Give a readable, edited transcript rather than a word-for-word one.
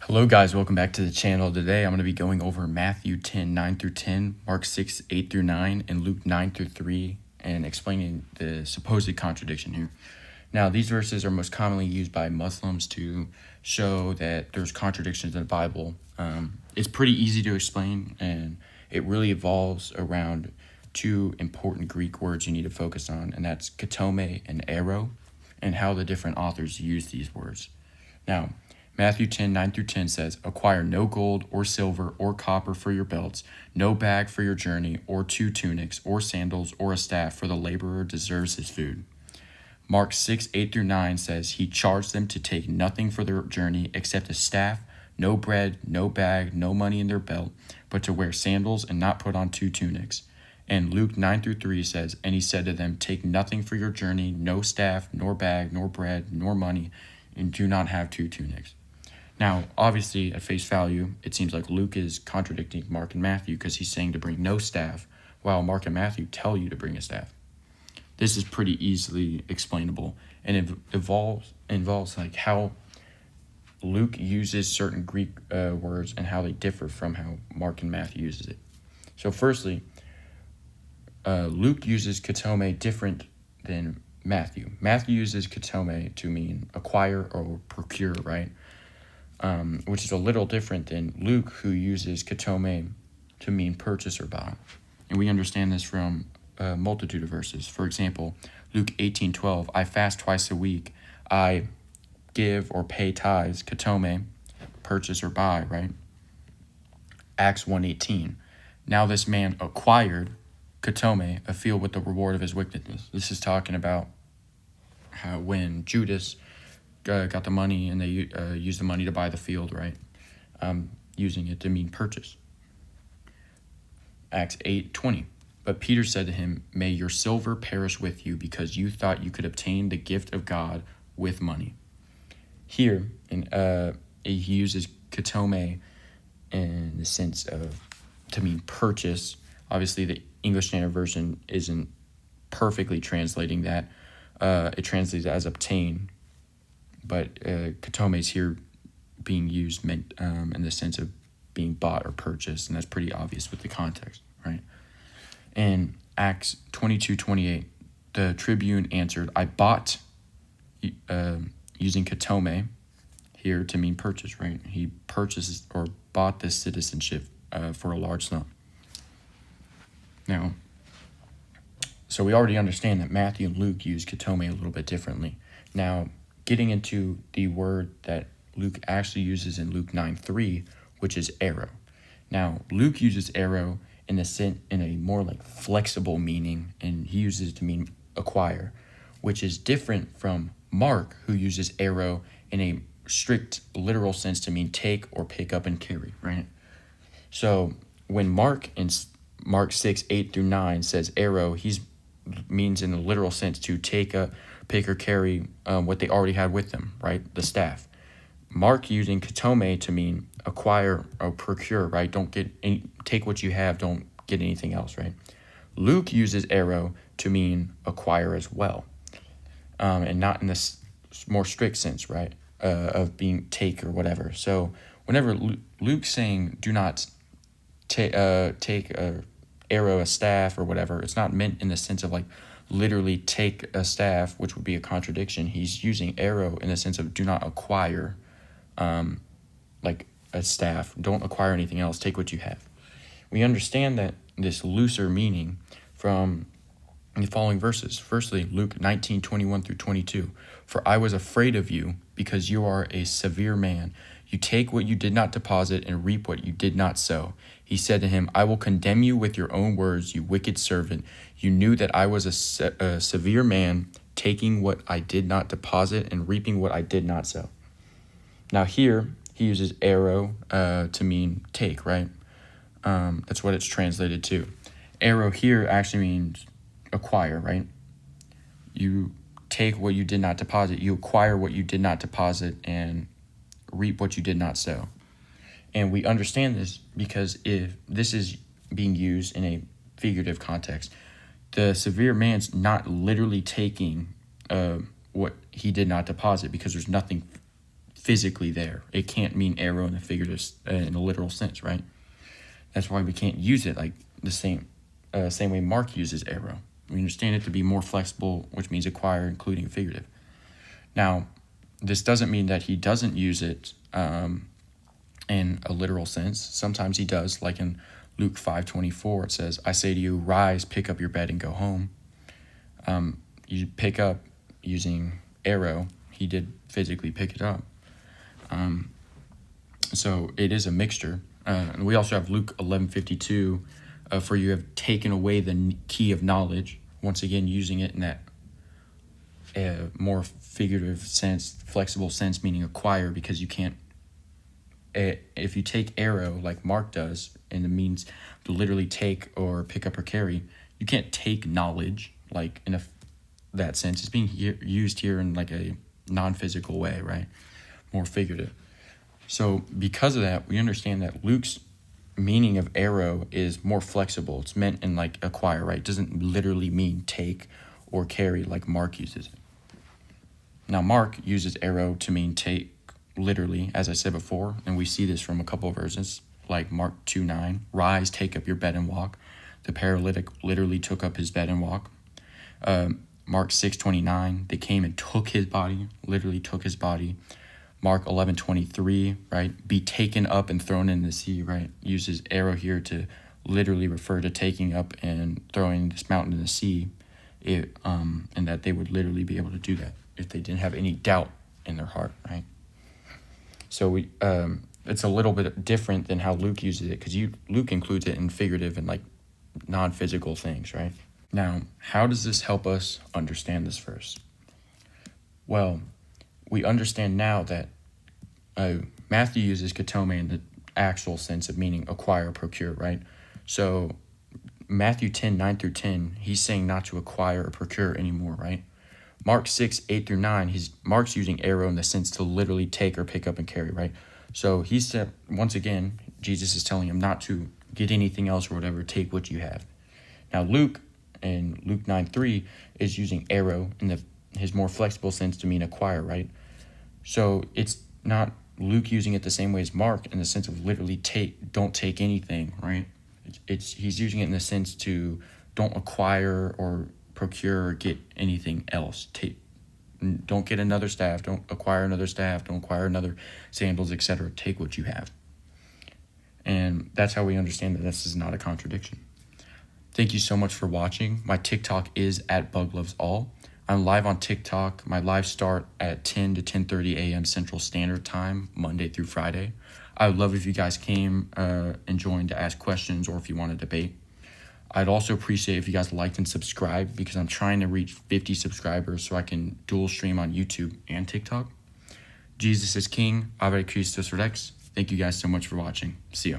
Hello guys, welcome back to the channel. Today I'm going to be going over Matthew 10, 9 through 10, Mark 6, 8 through 9, and Luke 9 through 3, and explaining the supposed contradiction here. Now, these verses are most commonly used by Muslims to show that there's contradictions in the Bible. It's pretty easy to explain, and it really evolves around two important Greek words you need to focus on, and that's katome and ero, and how the different authors use these words. Now, Matthew 10, 9 through 10 says, "Acquire no gold or silver or copper for your belts, no bag for your journey, or 2 tunics, or sandals, or a staff, for the laborer deserves his food." Mark 6, 8 through 9 says, "He charged them to take nothing for their journey except a staff, no bread, no bag, no money in their belt, but to wear sandals and not put on 2 tunics." And Luke 9 through 3 says, "And he said to them, Take nothing for your journey, no staff, nor bag, nor bread, nor money, and do not have 2 tunics." Now, obviously, at face value, it seems like Luke is contradicting Mark and Matthew because he's saying to bring no staff, while Mark and Matthew tell you to bring a staff. This is pretty easily explainable, and it involves like how Luke uses certain Greek words and how they differ from how Mark and Matthew uses it. So firstly, Luke uses katome different than Matthew. Matthew uses katome to mean acquire or procure, right? Which is a little different than Luke, who uses katome to mean purchase or buy. And we understand this from a multitude of verses. For example, Luke 18:12, "I fast twice a week. I give or pay tithes," katome, purchase or buy, right? Acts 1:18, "Now this man acquired," katome, "a field with the reward of his wickedness." This is talking about how when Judas got the money and they used the money to buy the field, right? Using it to mean purchase. Acts 8:20, "But Peter said to him, May your silver perish with you, because you thought you could obtain the gift of God with money." Here, he uses katome in the sense of to mean purchase. Obviously, the English Standard Version isn't perfectly translating that. It translates as obtain. But katome is here being used meant in the sense of being bought or purchased, and that's pretty obvious with the context, right? In Acts 22:28, the tribune answered, "I bought," using katome here to mean purchase, right? He purchases or bought this citizenship for a large sum. Now, so we already understand that Matthew and Luke use katome a little bit differently. Now, getting into the word that Luke actually uses in Luke 9:3, which is ero. Now, Luke uses ero in a more like flexible meaning, and he uses it to mean acquire, which is different from Mark, who uses ero in a strict literal sense to mean take or pick up and carry, right? So when Mark in Mark 6, 8 through 9 says ero, he means in a literal sense to take pick or carry what they already had with them, right? The staff. Mark using katome to mean acquire or procure, right? Take what you have, don't get anything else, right? Luke uses ero to mean acquire as well, and not in this more strict sense, right? Of being take or whatever. So whenever Luke's saying do not take a ero, a staff or whatever, it's not meant in the sense of like literally take a staff, which would be a contradiction. He's using ero in the sense of do not acquire like a staff. Don't acquire anything else. Take what you have. We understand that this looser meaning from the following verses. Firstly, Luke 19:21 through 22. "For I was afraid of you, because you are a severe man. You take what you did not deposit and reap what you did not sow." He said to him, "I will condemn you with your own words, you wicked servant. You knew that I was a severe man, taking what I did not deposit and reaping what I did not sow." Now here, he uses ero to mean take, right? That's what it's translated to. Ero here actually means acquire, right? You take what you did not deposit. You acquire what you did not deposit and reap what you did not sow. And we understand this because if this is being used in a figurative context, the severe man's not literally taking what he did not deposit, because there's nothing physically there. It can't mean arrow in the figurative, in a literal sense, right? That's why we can't use it like the same way Mark uses arrow. We understand it to be more flexible, which means acquire, including figurative. Now, this doesn't mean that he doesn't use it in a literal sense. Sometimes he does, like in Luke 5:24, it says, I say to you, rise, pick up your bed, and go home. You pick up using arrow. He did physically pick it up. So it is a mixture. And we also have Luke 11:52, for you have taken away the key of knowledge. Once again, using it in that more figurative sense, flexible sense, meaning acquire, because you can't, if you take arrow like Mark does, and it means to literally take or pick up or carry, you can't take knowledge like in that sense. It's being used here in like a non-physical way, right? More figurative. So because of that, we understand that Luke's meaning of arrow is more flexible. It's meant in like acquire, right? It doesn't literally mean take or carry like Mark uses it. Now, Mark uses arrow to mean take literally, as I said before, and we see this from a couple of verses, like Mark 2:9, rise, take up your bed and walk. The paralytic literally took up his bed and walked. Mark 6:29, they came and took his body, literally took his body. Mark 11:23, right, be taken up and thrown in the sea, right, uses arrow here to literally refer to taking up and throwing this mountain in the sea, and that they would literally be able to do that if they didn't have any doubt in their heart, right? So it's a little bit different than how Luke uses it, because Luke includes it in figurative and like non-physical things, right? Now, how does this help us understand this verse? Well, we understand now that Matthew uses katome in the actual sense of meaning acquire, procure, right? So Matthew 10:9-10, he's saying not to acquire or procure anymore, right? Mark 6:8-9, Mark's using arrow in the sense to literally take or pick up and carry, right? So he said, once again, Jesus is telling him not to get anything else or whatever, take what you have. Now Luke, in Luke 9:3, is using arrow in his more flexible sense to mean acquire, right? So it's not Luke using it the same way as Mark in the sense of literally don't take anything, right? He's using it in the sense to don't acquire or procure or get anything else. Don't get another staff, don't acquire another staff, don't acquire another sandals, etc. Take what you have. And that's how we understand that this is not a contradiction. Thank you so much for watching. My TikTok is @BugLovesAll. I'm live on TikTok. My lives start at 10 to 10:30 a.m. Central Standard Time, Monday through Friday. I would love if you guys came and joined to ask questions or if you want to debate. I'd also appreciate if you guys liked and subscribed, because I'm trying to reach 50 subscribers so I can dual stream on YouTube and TikTok. Jesus is King. Ave Christus Rex. Thank you guys so much for watching. See ya.